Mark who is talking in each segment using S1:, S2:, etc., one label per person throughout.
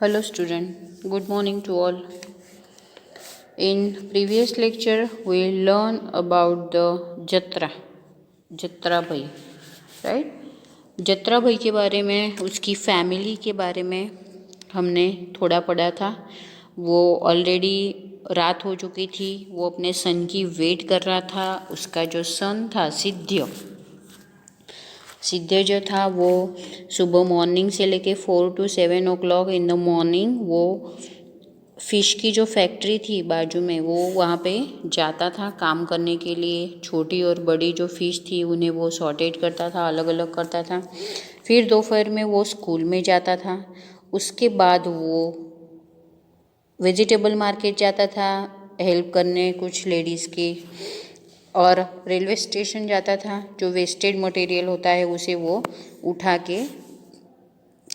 S1: Hello student, good morning to all. In previous lecture we learned about the जत्रा भाई, right. जत्रा भाई के बारे में, उसकी फैमिली के बारे में हमने थोड़ा पढ़ा था। वो ऑलरेडी रात हो चुकी थी, वो अपने सन की वेट कर रहा था। उसका जो सन था सिद्ध जो था वो सुबह मॉर्निंग से लेके 4 to 7 o'clock in the morning वो फ़िश की जो फैक्ट्री थी बाजू में, वो वहाँ पे जाता था काम करने के लिए। छोटी और बड़ी जो फ़िश थी उन्हें वो सॉर्टेड करता था, अलग अलग करता था। फिर दोपहर में वो स्कूल में जाता था। उसके बाद वो वेजिटेबल मार्केट जाता था हेल्प करने कुछ लेडीज़ की, और रेलवे स्टेशन जाता था। जो वेस्टेड मटेरियल होता है उसे वो उठा के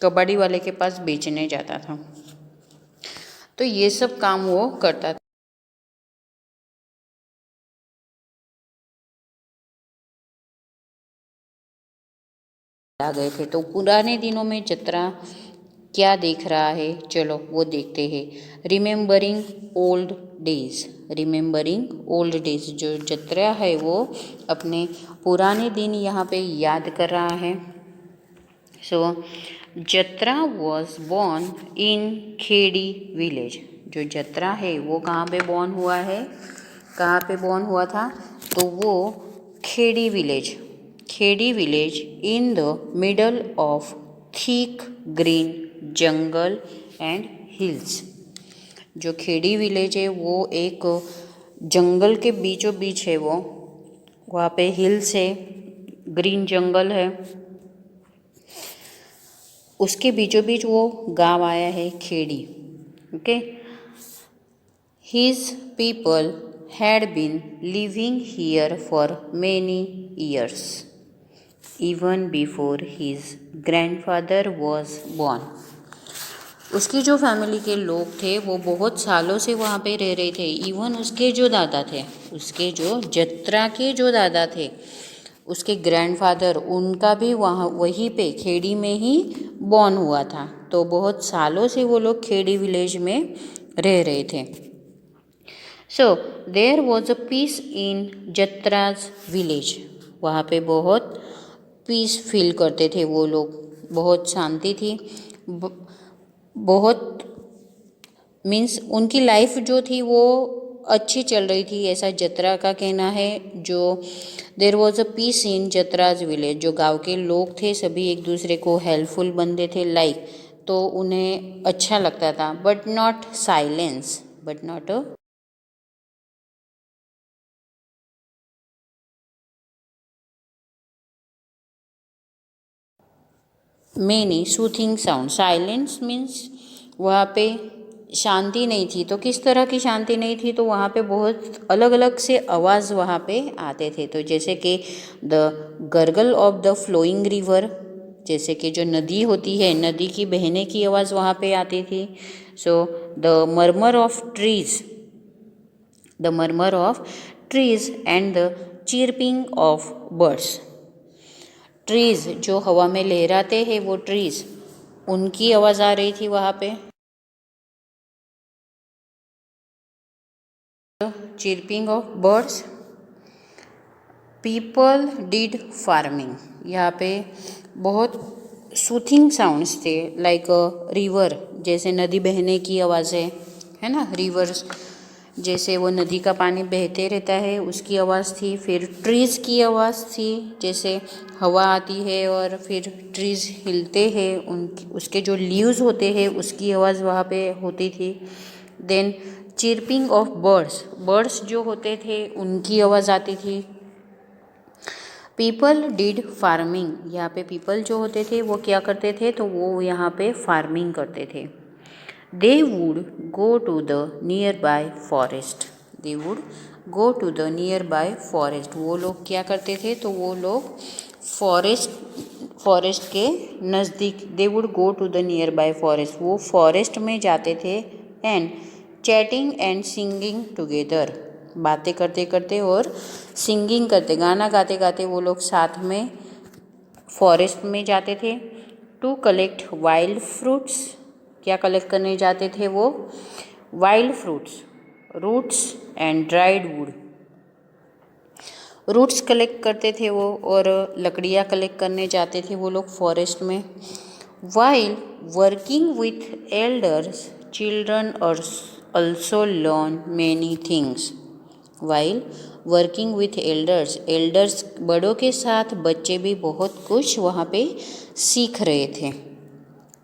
S1: कबाड़ी वाले के पास बेचने जाता था। तो ये सब काम वो करता था। आ गए थे, तो पुराने दिनों में जत्रा क्या देख रहा है, चलो वो देखते हैं। Remembering old days, remembering old days. जो जत्रा है वो अपने पुराने दिन यहाँ पे याद कर रहा है। So Jatra was born in Kheri village. जो जत्रा है वो कहाँ पे बॉर्न हुआ है, कहाँ पे बॉर्न हुआ था, तो वो Kheri village in the middle of thick green jungle and hills. जो खेड़ी विलेज है वो एक जंगल के बीचों बीच है। वो वहाँ पे हिल्स है, ग्रीन जंगल है, उसके बीचों बीच वो गांव आया है Kheri. Okay, his people had been living here for many years, even before his grandfather was born. उसकी जो फैमिली के लोग थे वो बहुत सालों से वहाँ पे रह रहे थे। इवन उसके जो दादा थे, उसके जो जत्रा के जो दादा थे, उसके ग्रैंडफादर, उनका भी वहाँ वहीं पे खेड़ी में ही बॉर्न हुआ था। तो बहुत सालों से वो लोग खेड़ी विलेज में रह रहे थे। So there was a peace in Jatra's village. वहाँ पे बहुत पीस फील करते थे वो लोग, बहुत शांति थी। बहुत मीन्स उनकी लाइफ जो थी वो अच्छी चल रही थी, ऐसा जत्रा का कहना है। जो there was a peace in Jatra's village, जो गांव के लोग थे सभी एक दूसरे को हेल्पफुल बनते थे, तो उन्हें अच्छा लगता था। But not silence, but not a many soothing sound. Silence means वहाँ पे शांति नहीं थी। तो किस तरह की शांति नहीं थी, तो वहाँ पे बहुत अलग अलग से आवाज़ वहाँ पे आते थे। तो जैसे कि the gurgle of the flowing river, जैसे कि जो नदी होती है, नदी की बहने की आवाज़ वहाँ पे आती थी। So the murmur of trees, and the chirping of birds. Trees जो हवा में लहराते हैं वो ट्रीज, उनकी आवाज़ आ रही थी वहाँ पे। Chirping of birds. People did farming, यहाँ पे बहुत सूथिंग साउंड्स थे, लाइक रिवर, जैसे नदी बहने की आवाज़ें है ना, रिवर्स जैसे वो नदी का पानी बहते रहता है उसकी आवाज़ थी। फिर ट्रीज़ की आवाज़ थी, जैसे हवा आती है और फिर ट्रीज़ हिलते हैं, उसके जो लीव्स होते हैं उसकी आवाज़ वहाँ पे होती थी। देन चिरपिंग ऑफ बर्ड्स जो होते थे उनकी आवाज़ आती थी। पीपल डिड फार्मिंग, यहाँ पे पीपल जो होते थे वो क्या करते थे, तो वो यहाँ पे फार्मिंग करते थे। They would go to the nearby forest. They would go to the nearby forest. वो लोग क्या करते थे, तो वो लोग फॉरेस्ट के नज़दीक, they would go to the nearby forest, वो फॉरेस्ट में जाते थे। And chatting and singing together, बातें करते करते और सिंगिंग करते, गाना गाते गाते वो लोग साथ में फॉरेस्ट में जाते थे। टू कलेक्ट वाइल्ड फ्रूट्स क्या कलेक्ट करने जाते थे वो? Wild fruits, roots and dried wood. Roots collect करते थे वो और लकड़ियाँ कलेक्ट करने जाते थे वो लोग फॉरेस्ट में। While working with elders children also learn many things. While working with elders बड़ों के साथ बच्चे भी बहुत कुछ वहाँ पे सीख रहे थे।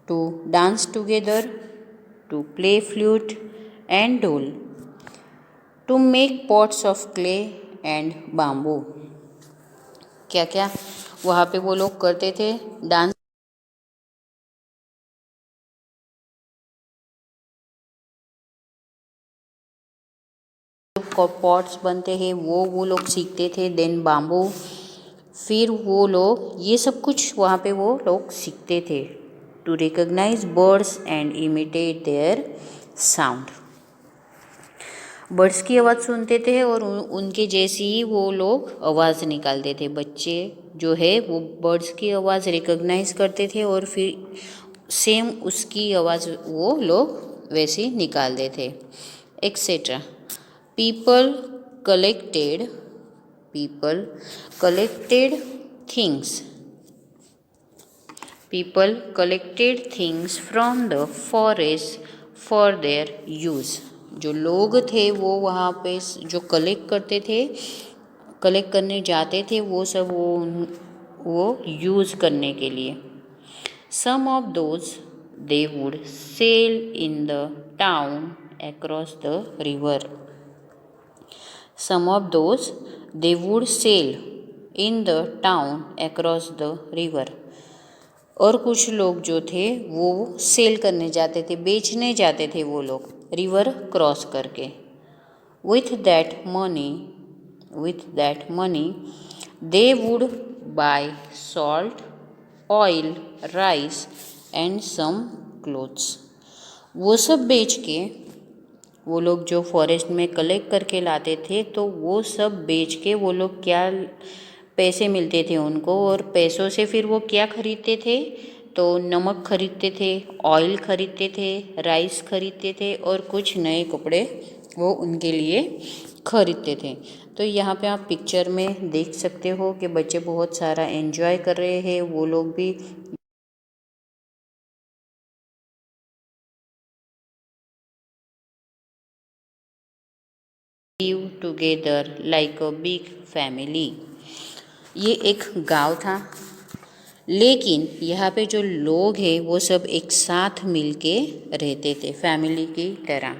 S1: To dance together, to play flute and dhol, to make pots of clay and bamboo. क्या क्या वहाँ पे वो लोग करते थे? डांस, पॉट्स बनते हैं वो लोग सीखते थे। देन बाम्बू, फिर वो लोग ये सब कुछ वहाँ पे वो लोग सीखते थे। To recognize birds and imitate their sound. Birds की आवाज़ सुनते थे और उनके जैसी ही वो लोग आवाज़ निकालते थे। बच्चे जो है वो बर्ड्स की आवाज़ रिकॉग्नाइज करते थे और फिर सेम उसकी आवाज़ वो लोग वैसे निकालते थे, etcetera. People collected things People collected things from the forest for their use. जो लोग थे वो वहाँ पे जो कलेक्ट करने जाते थे वो सब वो यूज़ करने के लिए। Some of those they would sail in the town across the river. Some of those they would sail in the town across the river. और कुछ लोग जो थे वो सेल करने जाते थे, बेचने जाते थे वो लोग रिवर क्रॉस करके। With that money they would buy salt, oil, rice and some clothes. वो सब बेच के वो लोग जो फॉरेस्ट में कलेक्ट करके लाते थे तो वो सब बेच के वो लोग क्या पैसे मिलते थे उनको, और पैसों से फिर वो क्या खरीदते थे? तो नमक खरीदते थे, ऑयल खरीदते थे, राइस खरीदते थे और कुछ नए कपड़े वो उनके लिए खरीदते थे। तो यहाँ पे आप पिक्चर में देख सकते हो कि बच्चे बहुत सारा एंजॉय कर रहे हैं। वो लोग भी live together like a big family. ये एक गांव था, लेकिन यहाँ पे जो लोग हैं वो सब एक साथ मिलके रहते थे, फैमिली की तरह।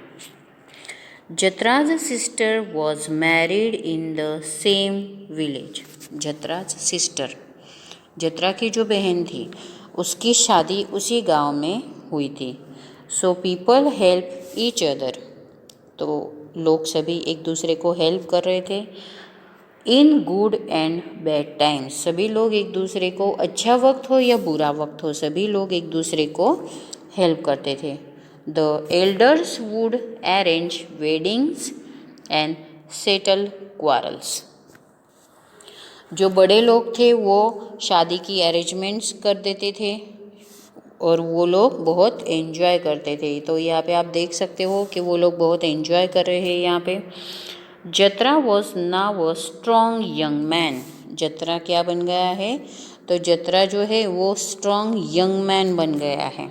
S1: Jatra's sister was married in the same village. Jatra's sister, Jatra की जो बहन थी उसकी शादी उसी गांव में हुई थी। So people help each other, तो लोग सभी एक दूसरे को हेल्प कर रहे थे। In good and bad times, सभी लोग एक दूसरे को, अच्छा वक्त हो या बुरा वक्त हो, सभी लोग एक दूसरे को हेल्प करते थे। The elders would arrange weddings and settle quarrels. जो बड़े लोग थे वो शादी की अरेंजमेंट्स कर देते थे और वो लोग बहुत एंजॉय करते थे। तो यहाँ पे आप देख सकते हो कि वो लोग बहुत एंजॉय कर रहे हैं यहाँ पे। जत्रा was now a strong young man. जत्रा क्या बन गया है? तो जत्रा जो है वो स्ट्रॉन्ग यंग मैन बन गया है।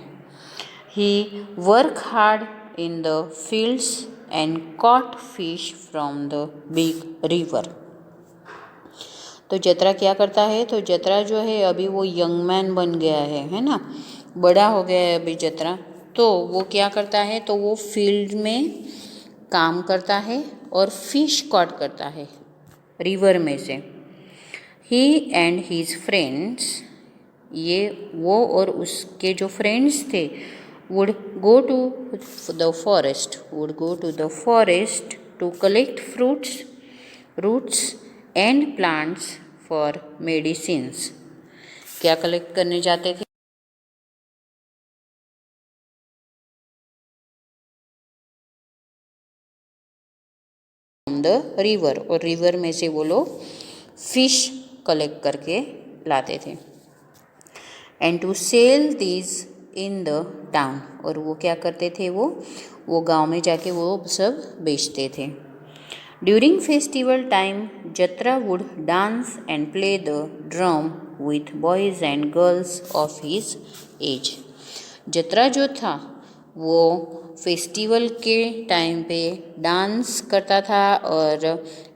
S1: He work hard in the fields and caught fish from the big river. तो जत्रा क्या करता है? तो जत्रा जो है अभी वो यंग मैन बन गया है ना, बड़ा हो गया है अभी जत्रा। तो वो क्या करता है? तो वो फील्ड में काम करता है और फिश कॉट करता है रिवर में से। ही एंड हीज फ्रेंड्स, ये वो और उसके जो फ्रेंड्स थे, would go to the forest to collect fruits, roots and plants for medicines। क्या कलेक्ट करने जाते थे? द रिवर, और रिवर में से वो लोग फिश कलेक्ट करके लाते थे। And to sell these in the town. और वो क्या करते थे, वो गांव में जाके वो सब बेचते थे। ड्यूरिंग फेस्टिवल टाइम जत्रा would dance and play the drum with boys and girls of his age. जत्रा जो था वो फेस्टिवल के टाइम पे डांस करता था और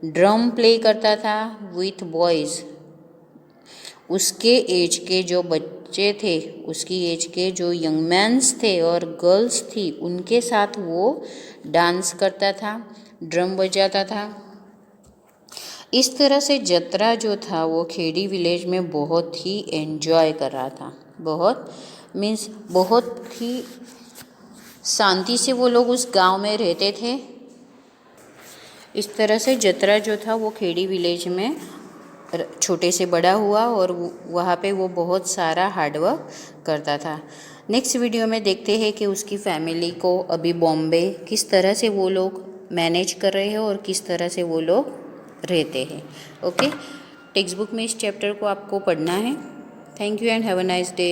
S1: ड्रम प्ले करता था विथ बॉयज़, उसके एज के जो बच्चे थे, उसकी एज के जो यंग मैन्स थे और गर्ल्स थी, उनके साथ वो डांस करता था, ड्रम बजाता था। इस तरह से जत्रा जो था वो खेड़ी विलेज में बहुत ही एंजॉय कर रहा था। बहुत ही शांति से वो लोग उस गांव में रहते थे। इस तरह से जत्रा जो था वो खेड़ी विलेज में छोटे से बड़ा हुआ और वहाँ पे वो बहुत सारा हार्डवर्क करता था। नेक्स्ट वीडियो में देखते हैं कि उसकी फैमिली को अभी बॉम्बे किस तरह से वो लोग मैनेज कर रहे हैं और किस तरह से वो लोग रहते हैं। ओके, टेक्स्ट बुक में इस चैप्टर को आपको पढ़ना है। Thank you and have a nice day.